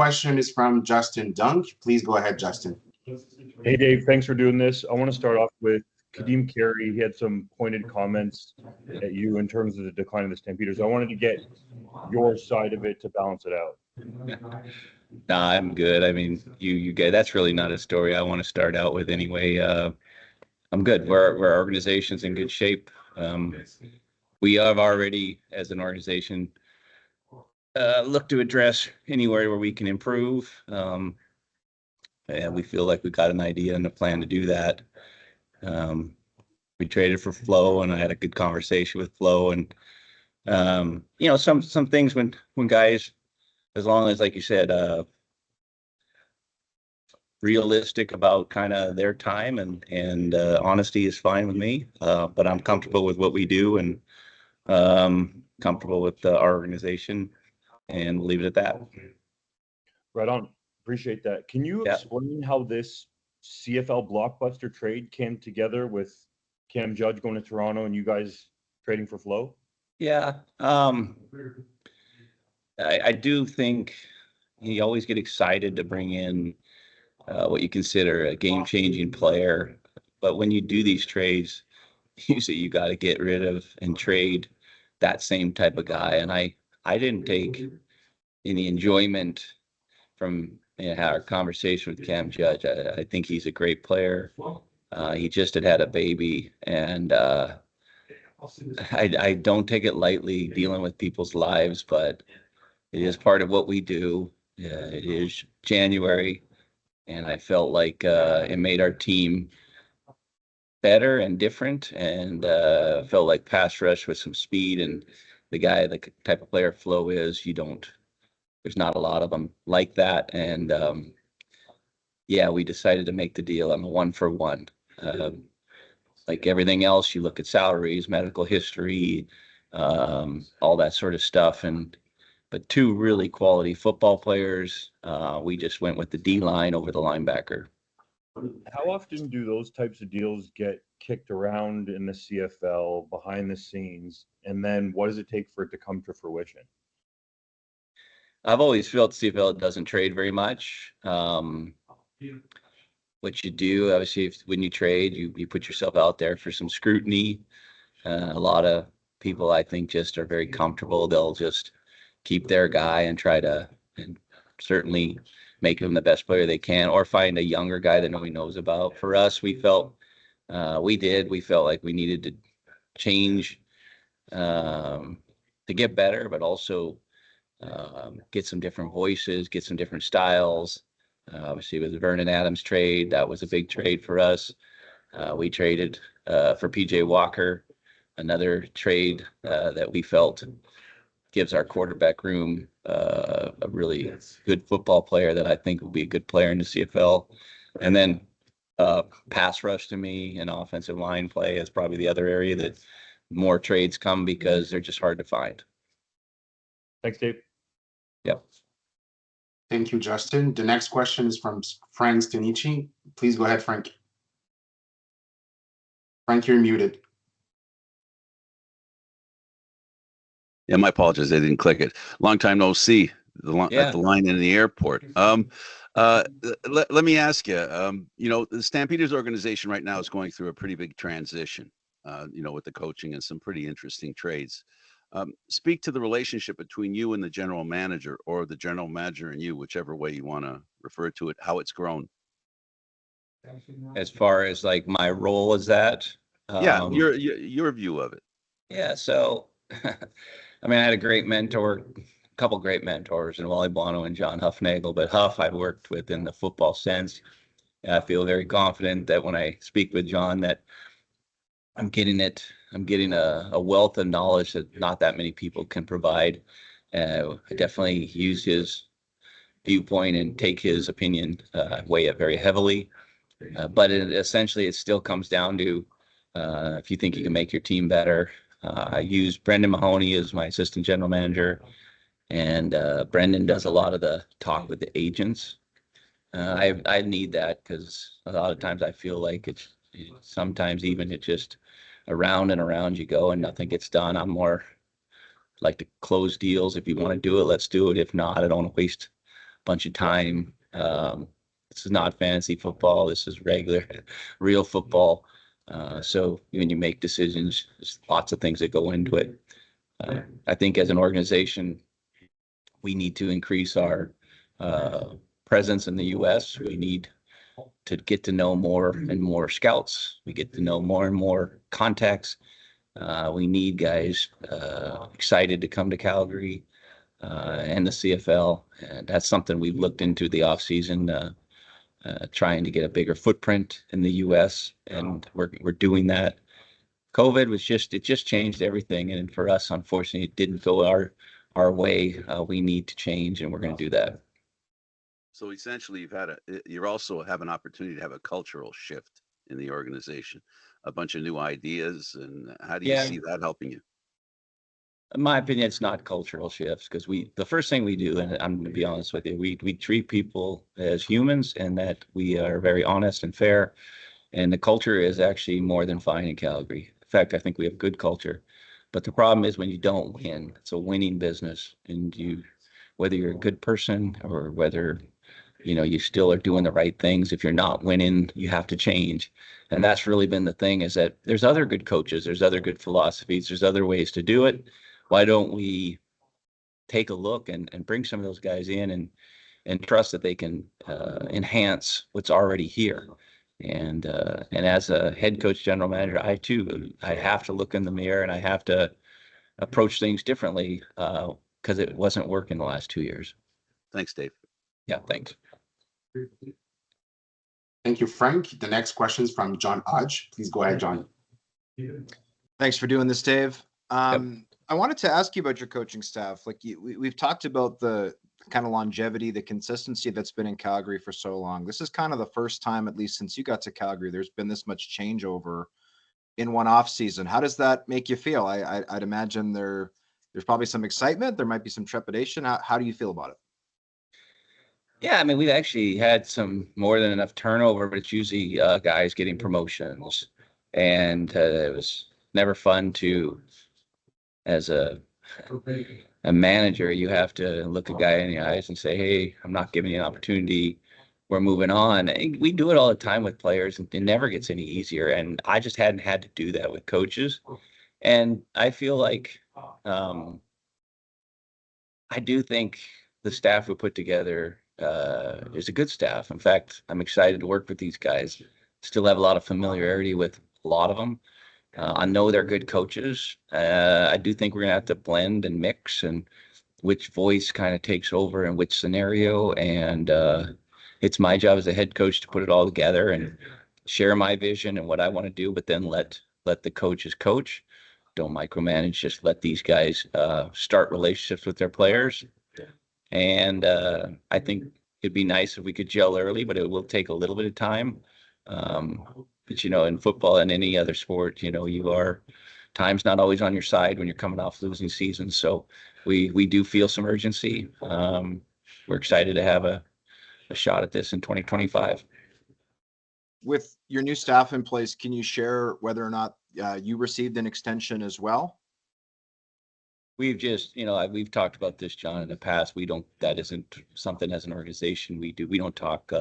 question is from Justin Dunk. Please go ahead, Justin. Hey, Dave. Thanks for doing this. I want to start off with Kadeem Carey. He had some pointed comments at you in terms of the decline of the Stampeders. I wanted to get your side of it to balance it out. Nah, I'm good. I mean, you guys, that's really not a story I want to start out with anyway. I'm good. Our organization's in good shape. We have already, as an organization, looked to address anywhere where we can improve. And we feel like we got an idea and a plan to do that. We traded for Flo, and I had a good conversation with Flo. And some things when guys, as long as, like you said, realistic about kind of their time and honesty is fine with me. But I'm comfortable with what we do and comfortable with our organization, and we'll leave it at that. Right on. Appreciate that. Can you explain how this CFL blockbuster trade came together with Cam Judge going to Toronto and you guys trading for Flo? Yeah. I do think you always get excited to bring in what you consider a game-changing player. But when you do these trades, usually you got to get rid of and trade that same type of guy. And I didn't take any enjoyment from our conversation with Cam Judge. I think he's a great player. He just had a baby, and I don't take it lightly dealing with people's lives, but it is part of what we do. It is January, and I felt like it made our team better and different, and felt like pass rush with some speed, and the type of player Flo is, there's not a lot of them like that. And we decided to make the deal. I'm a 1-for-1. Like everything else, you look at salaries, medical history, all that sort of stuff. But two really quality football players. We just went with the D-line over the linebacker. How often do those types of deals get kicked around in the CFL behind the scenes? And then what does it take for it to come to fruition? I've always felt CFL doesn't trade very much. What you do, obviously, when you trade, you put yourself out there for some scrutiny. A lot of people, I think, just are very comfortable. They'll just keep their guy and try to, and certainly make him the best player they can, or find a younger guy that nobody knows about. For us, we felt like we needed to change to get better, but also get some different voices, get some different styles. Obviously, with the Vernon Adams trade, that was a big trade for us. We traded for PJ Walker, another trade that we felt gives our quarterback room a really good football player that I think will be a good player in the CFL. And then pass rush, to me, and offensive line play is probably the other area that more trades come because they're just hard to find. Thanks, Dave. Yep. Thank you, Justin. The next question is from Frank Stanici. Please go ahead, Frank. Frank, you're muted. Yeah, my apologies. I didn't click it. Long time no see at the line in the airport. Let me ask you, the Stampeders organization right now is going through a pretty big transition, with the coaching and some pretty interesting trades. Speak to the relationship between you and the general manager, or the general manager and you, whichever way you want to refer to it, how it's grown. As far as like my role as that? Your view of it. Yeah, so I mean, I had a couple great mentors in Wally Bono and John Huffnagel, but Huff I've worked with in the football sense. I feel very confident that when I speak with John that I'm getting a wealth of knowledge that not that many people can provide. I definitely use his viewpoint and take his opinion, weigh it very heavily. But essentially, it still comes down to if you think you can make your team better. I use Brendan Mahoney as my assistant general manager, and Brendan does a lot of the talk with the agents. I need that because a lot of times I feel like it's just around and around you go and nothing gets done. I'm more like to close deals. If you want to do it, let's do it. If not, I don't want to waste bunch of time. This is not fantasy football. This is regular, real football. So when you make decisions, there's lots of things that go into it. I think as an organization, we need to increase our presence in the U.S. We need to get to know more and more scouts. We get to know more and more contacts. We need guys excited to come to Calgary and the CFL. And that's something we've looked into the offseason, trying to get a bigger footprint in the U.S. And we're doing that. COVID was it just changed everything. And for us, unfortunately, it didn't go our way. We need to change, and we're going to do that. So essentially, you also have an opportunity to have a cultural shift in the organization, a bunch of new ideas. And how do you see that helping you? In my opinion, it's not cultural shifts, because the first thing we do, and I'm going to be honest with you, we treat people as humans, and that we are very honest and fair. And the culture is actually more than fine in Calgary. In fact, I think we have good culture. But the problem is when you don't win, it's a winning business, and whether you're a good person or whether you still are doing the right things, if you're not winning, you have to change. And that's really been the thing, is that there's other good coaches, there's other good philosophies, there's other ways to do it. Why don't we take a look and bring some of those guys in and trust that they can enhance what's already here? And as a head coach, general manager, I have to look in the mirror, and I have to approach things differently, because it wasn't working the last 2 years. Thanks, Dave. Yeah, thanks. Thank you, Frank. The next question is from John Hodge. Please go ahead, John. Thanks for doing this, Dave. Yep. I wanted to ask you about your coaching staff. Like we've talked about the kind of longevity, the consistency that's been in Calgary for so long. This is kind of the first time, at least since you got to Calgary, there's been this much changeover in one off season. How does that make you feel? I'd imagine there's probably some excitement. There might be some trepidation. How do you feel about it? Yeah, I mean, we've actually had some more than enough turnover, but it's usually guys getting promotions. And it was never fun as a manager, you have to look a guy in the eyes and say, hey, I'm not giving you an opportunity. We're moving on. And we do it all the time with players, and it never gets any easier. And I just hadn't had to do that with coaches. And I feel like I do think the staff we put together is a good staff. In fact, I'm excited to work with these guys. Still have a lot of familiarity with a lot of them. I know they're good coaches. I do think we're going to have to blend and mix, and which voice kind of takes over in which scenario. And it's my job as a head coach to put it all together and share my vision and what I want to do, but then let the coaches coach. Don't micromanage, just let these guys start relationships with their players. And I think it'd be nice if we could gel early, but it will take a little bit of time. But, in football and any other sport, time's not always on your side when you're coming off losing seasons. So we do feel some urgency. We're excited to have a shot at this in 2025. With your new staff in place, can you share whether or not you received an extension as well? We've just, we've talked about this, John, in the past. That isn't something as an organization we do. We don't talk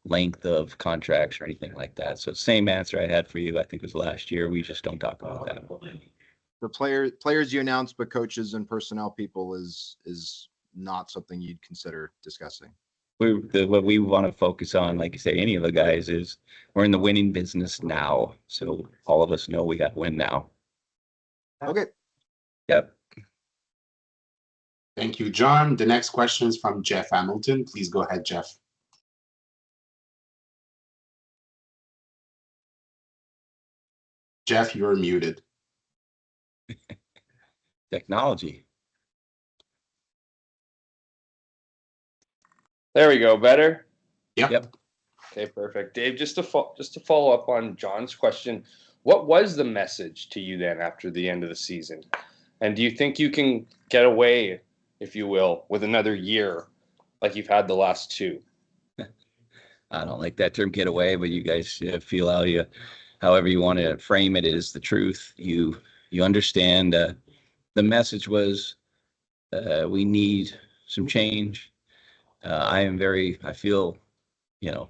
length of contracts or anything like that. So same answer I had for you, I think it was last year. We just don't talk about that. The players you announced, but coaches and personnel people is not something you'd consider discussing. What we want to focus on, like you say, any of the guys, is we're in the winning business now. So all of us know we got to win now. Okay. Yep. Thank you, John. The next question is from Jeff Hamilton. Please go ahead, Jeff. Jeff, you're muted. Technology. There we go. Better? Yep. Okay, perfect. Dave, just to follow up on John's question, what was the message to you then after the end of the season? And do you think you can get away, if you will, with another year like you've had the last two? I don't like that term, get away, but you guys feel however you want to frame it is the truth. You understand the message was we need some change. I feel, you know,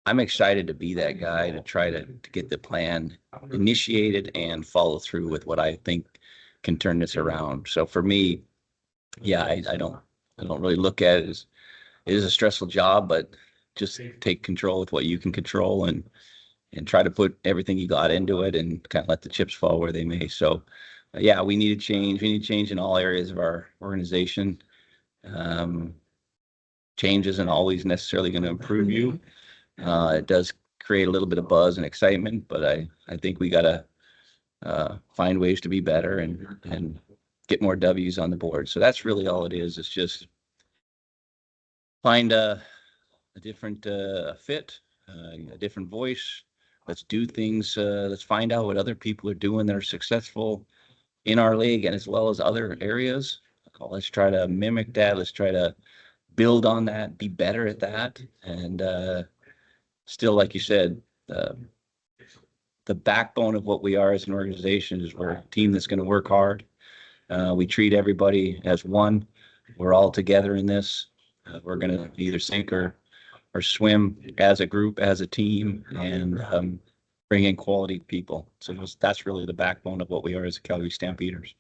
I'm excited to be that guy to try to get the plan initiated and follow through with what I think can turn this around. So for me, yeah, I don't really look at it as it is a stressful job, but just take control with what you can control and try to put everything you got into it and kind of let the chips fall where they may. So yeah, we need to change. We need change in all areas of our organization. Change isn't always necessarily going to improve you. It does create a little bit of buzz and excitement, but I think we got to find ways to be better and get more W's on the board. So that's really all it is. It's just find a different fit, a different voice. Let's do things. Let's find out what other people are doing that are successful in our league and as well as other areas. Let's try to mimic that. Let's try to build on that, be better at that. And still, like you said, the backbone of what we are as an organization is we're a team that's going to work hard. We treat everybody as one. We're all together in this. We're going to either sink or swim as a group, as a team, and bring in quality people. So that's really the backbone of what we are as a Calgary Stampeders.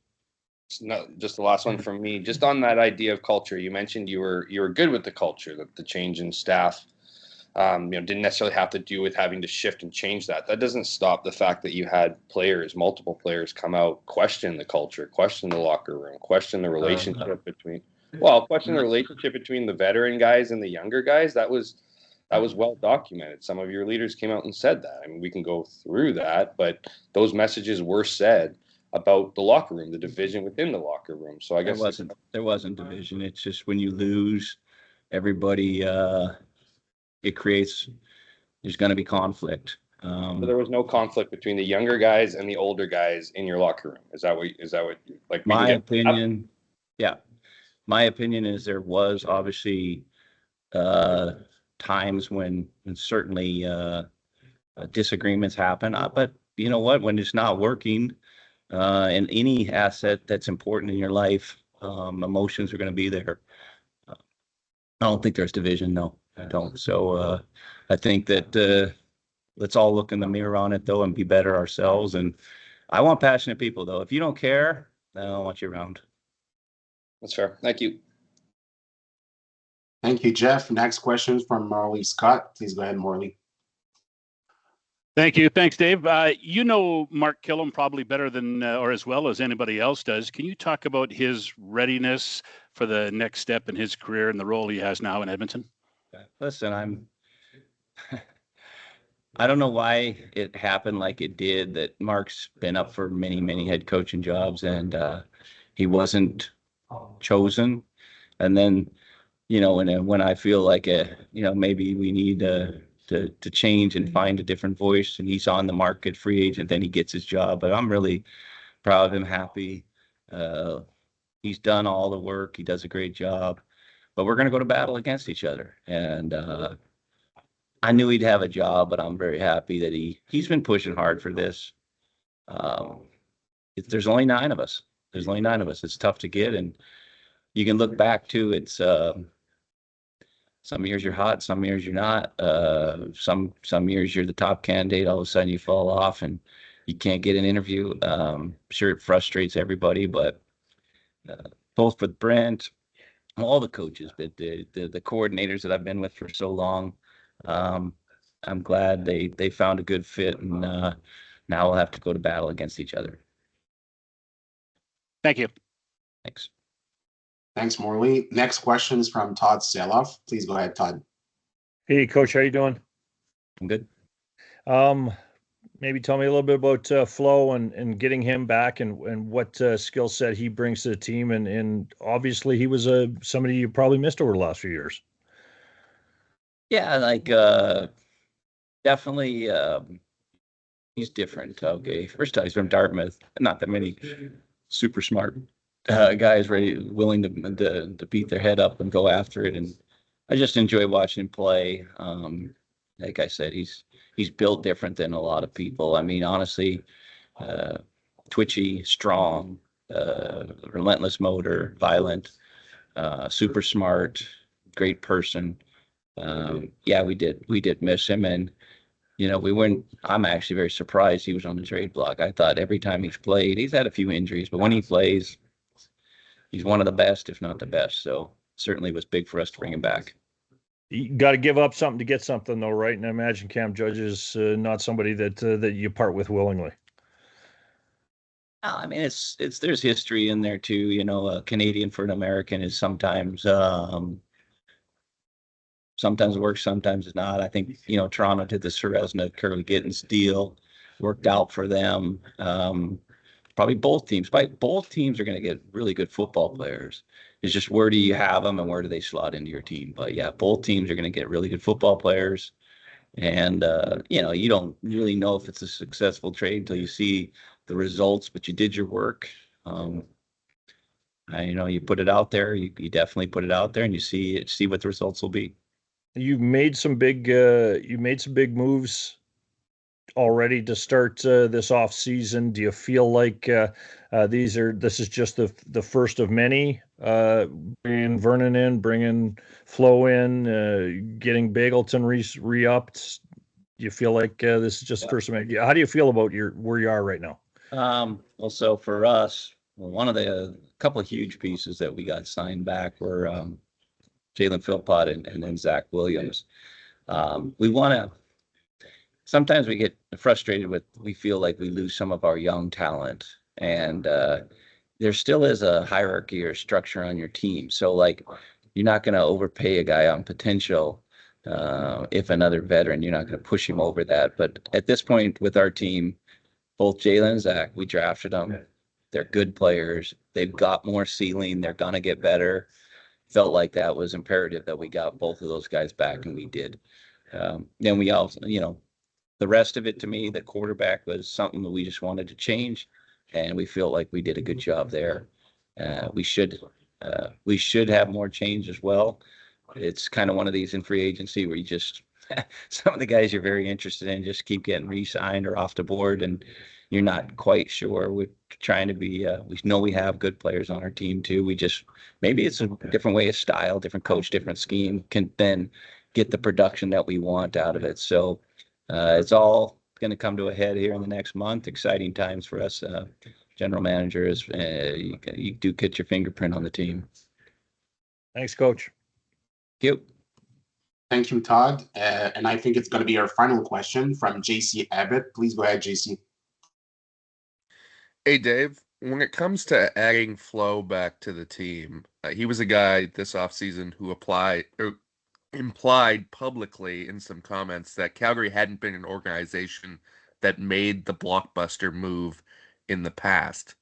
No, just the last one from me. Just on that idea of culture, you mentioned you were good with the culture, the change in staff. Didn't necessarily have to do with having to shift and change that. That doesn't stop the fact that you had multiple players come out, question the culture, question the locker room, question the relationship between the veteran guys and the younger guys. That was well documented. Some of your leaders came out and said that. I mean, we can go through that, but those messages were said about the locker room, the division within the locker room. So I guess there wasn't division. It's just when you lose, everybody there's going to be conflict. So there was no conflict between the younger guys and the older guys in your locker room. Is that what like? My opinion, yeah. My opinion is there was obviously times when certainly disagreements happen. But you know what? When it's not working, and any asset that's important in your life, emotions are going to be there. I don't think there's division. No, I don't. So I think that let's all look in the mirror on it, though, and be better ourselves. And I want passionate people, though. If you don't care, then I don't want you around. That's fair. Thank you. Thank you, Jeff. Next question is from Morley Scott. Please go ahead, Morley. Thank you. Thanks, Dave. You know Mark Killam probably better than or as well as anybody else does. Can you talk about his readiness for the next step in his career and the role he has now in Edmonton? Listen, I don't know why it happened like it did, that Mark's been up for many, many head coaching jobs and he wasn't chosen. And then, when I feel like, maybe we need to change and find a different voice and he's on the market, free agent, then he gets his job. But I'm really proud of him, happy. He's done all the work. He does a great job. But we're going to go to battle against each other. And I knew he'd have a job, but I'm very happy that he's been pushing hard for this. There's only 9 of us. It's tough to get. And you can look back to it's some years you're hot, some years you're not. Some years you're the top candidate. All of a sudden you fall off and you can't get an interview. Sure, it frustrates everybody, but both with Brent, all the coaches, but the coordinators that I've been with for so long, I'm glad they found a good fit, and now we'll have to go to battle against each other. Thank you. Thanks. Thanks, Morley. Next question is from Todd Seloff. Please go ahead, Todd. Hey, Coach, how you doing? I'm good. Maybe tell me a little bit about Flo and getting him back and what skill set he brings to the team. And obviously he was somebody you probably missed over the last few years. Yeah, definitely he's different. Okay, first time he's from Dartmouth. Not that many super smart guys willing to beat their head up and go after it, and I just enjoy watching him play. Like I said, he's built different than a lot of people. I mean, honestly, twitchy, strong, relentless motor, violent. super smart, great person. Yeah, we did miss him, and we weren't. I'm actually very surprised he was on the trade block. I thought every time he's played, he's had a few injuries, but when he plays, he's one of the best, if not the best. So certainly was big for us to bring him back. You got to give up something to get something, though, right? And I imagine Cam Judge is not somebody that you part with willingly. I mean, it's there's history in there too. A Canadian for an American is sometimes works, sometimes it's not. I think Toronto did the Ceresna Curly Gittins deal, worked out for them. Probably both teams. Both teams are going to get really good football players. It's just where do you have them and where do they slot into your team? But yeah, both teams are going to get really good football players. And you don't really know if it's a successful trade until you see the results. But you did your work. You put it out there. You definitely put it out there, and you see what the results will be. You made some big moves already to start this off season. Do you feel like this is just the first of many? Bringing Vernon in, bringing Flo in, getting Bagleton re-upped. Do you feel like this is just the first of many? How do you feel about where you are right now? Well, so for us, one of the couple of huge pieces that we got signed back were Jalen Philpott and then Zach Williams. We want to. Sometimes we get frustrated we feel like we lose some of our young talent, and there still is a hierarchy or structure on your team. So you're not going to overpay a guy on potential. If another veteran, you're not going to push him over that. But at this point with our team, both Jalen and Zach, we drafted them. They're good players. They've got more ceiling. They're going to get better. Felt like that was imperative that we got both of those guys back, and we did. Then we also, the rest of it to me, the quarterback was something that we just wanted to change, and we feel like we did a good job there. We should have more change as well. It's kind of one of these in free agency where you just some of the guys you're very interested in just keep getting re-signed or off the board, and you're not quite sure. We're trying to be. We know we have good players on our team too. We just maybe it's a different way of style, different coach, different scheme can then get the production that we want out of it. So. It's all going to come to a head here in the next month. Exciting times for us. General manager is you do get your fingerprint on the team. Thanks, Coach. Thank you. Thank you, Todd. And I think it's going to be our final question from JC Abbott. Please go ahead, JC. Hey, Dave. When it comes to adding Flo back to the team, he was a guy this offseason who implied publicly in some comments that Calgary hadn't been an organization that made the blockbuster move in the past.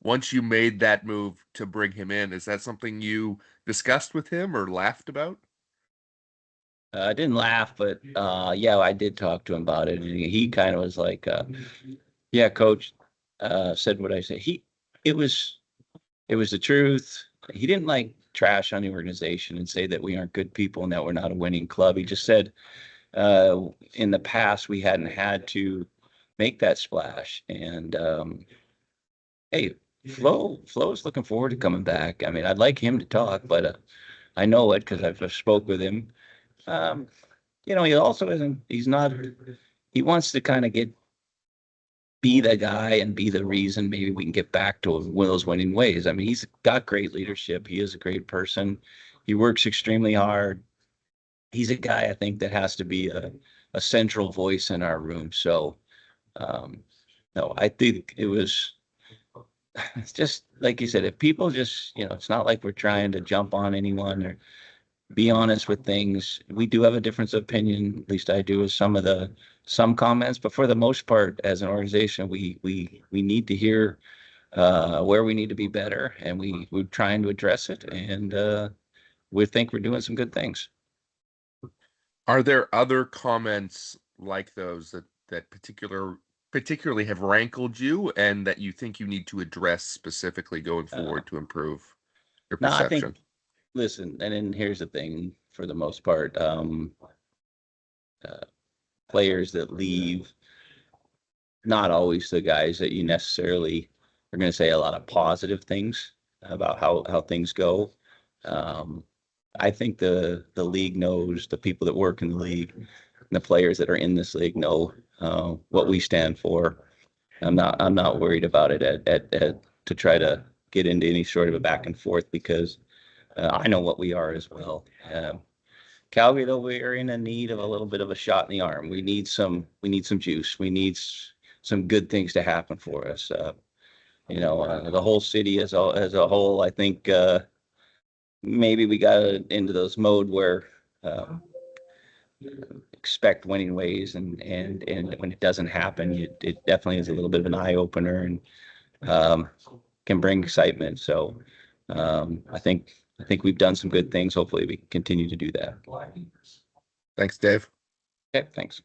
Once you made that move to bring him in, is that something you discussed with him or laughed about? I didn't laugh, but yeah, I did talk to him about it. And he kind of was like, yeah, Coach said what I said. It was the truth. He didn't trash on the organization and say that we aren't good people and that we're not a winning club. He just said in the past we hadn't had to make that splash. And hey, Flo's looking forward to coming back. I mean, I'd like him to talk, but I know it because I've spoke with him. He also isn't. He's not. He wants to kind of be the guy and be the reason maybe we can get back to one of those winning ways. I mean, he's got great leadership. He is a great person. He works extremely hard. He's a guy, I think, that has to be a central voice in our room. So, no, I think it's just like you said, if people just, it's not like we're trying to jump on anyone or be honest with things. We do have a difference of opinion, at least I do, with some comments, but for the most part, as an organization, we need to hear where we need to be better, and we're trying to address it, and we think we're doing some good things. Are there other comments like those that particularly have rankled you and that you think you need to address specifically going forward to improve your perception? I think, listen, and then here's the thing, for the most part, players that leave, not always the guys that you necessarily are going to say a lot of positive things about how things go. I think the league knows, the people that work in the league, and the players that are in this league know what we stand for. I'm not worried about it to try to get into any sort of a back and forth, because I know what we are as well. Calgary, though, we are in a need of a little bit of a shot in the arm. We need some juice. We need some good things to happen for us. The whole city as a whole, I think maybe we got into those mode where expect winning ways, and when it doesn't happen, it definitely is a little bit of an eye opener, and can bring excitement. So I think we've done some good things. Hopefully we can continue to do that. Thanks, Dave. Okay, thanks.